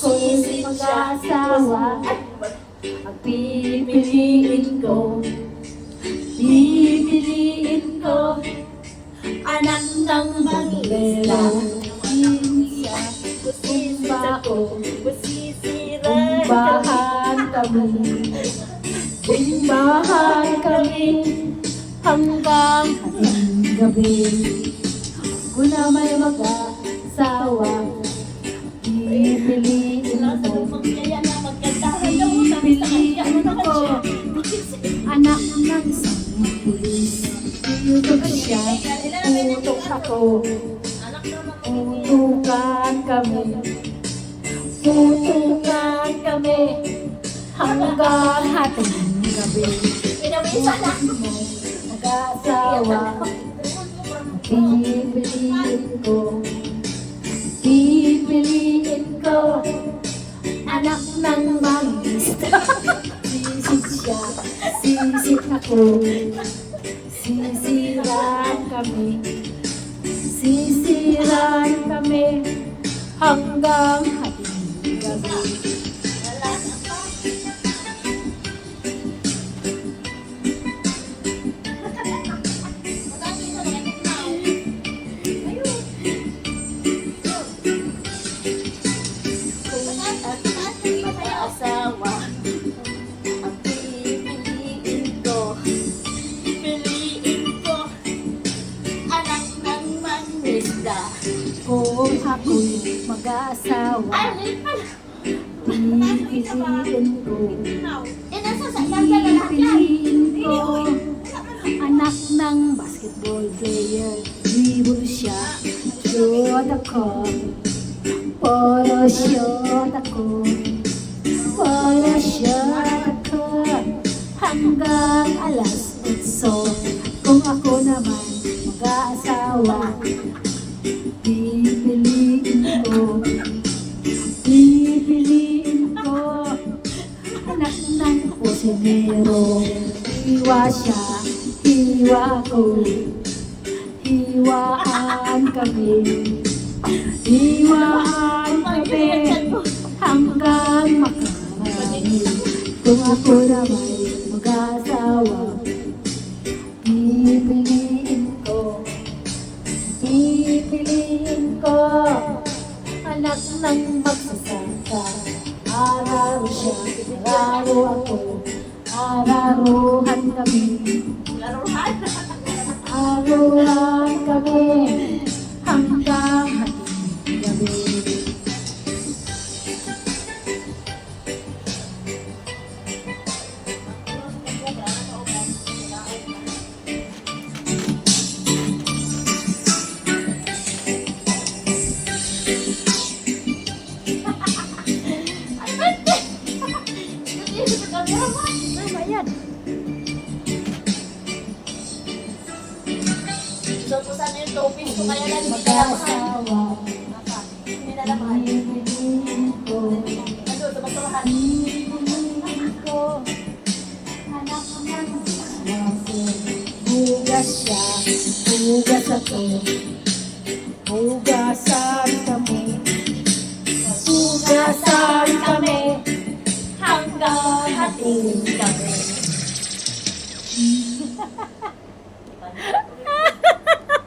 ako'y mag-asawa. Ang pipiliin ko, pipiliin ko, anak ng bandera. Busisa ko, bumbahan kami, bumbahan kami, hanggang hating gabi. Kung na may mag-asawa, pipiliin ko, pipiliin ko, anak ng isang pulis. Tutok siya, tutok ako, tutukan kami, tutukan kami, hanggang hating gabi. Mag-asawa, pipiliin ko, pipiliin ko, anak ng mangista. Sisit siya, sisit ako, sisiran kami, sisiran kami, hanggang hating gabi. Asawa, ang pipiliin ko, piliin ko, anak ng mangisda. Kung ako'y mag-asawa, pipiliin ko, pipiliin ko, anak ng basketball player. Dribble siya, shoot ako, puro shoot ako, puro shoot ako, hanggang alas 8. Kung ako naman mag-aasawa, pipiliin ko, pipiliin ko, anak ng kusinero. Hiwa siya, hiwa ko, hiwaan kami, hiwaan kami, hanggang makarami. Kung ako naman mag-asawa, pipiliin ko, pipiliin ko, anak ng magsasaka. Araro siya, araro ako, araruhan kami, araruhan kami, hanggang hating gabi. So, kung saan yung topic ko, kaya lang hindi nalamahan. Mag-asawa, Hindi nalamahan. pipiliin ko, Ano, sa basurahan. pipiliin ko, anak ng asawa. Hugas siya, hugas ako, hugasan kami, hugasan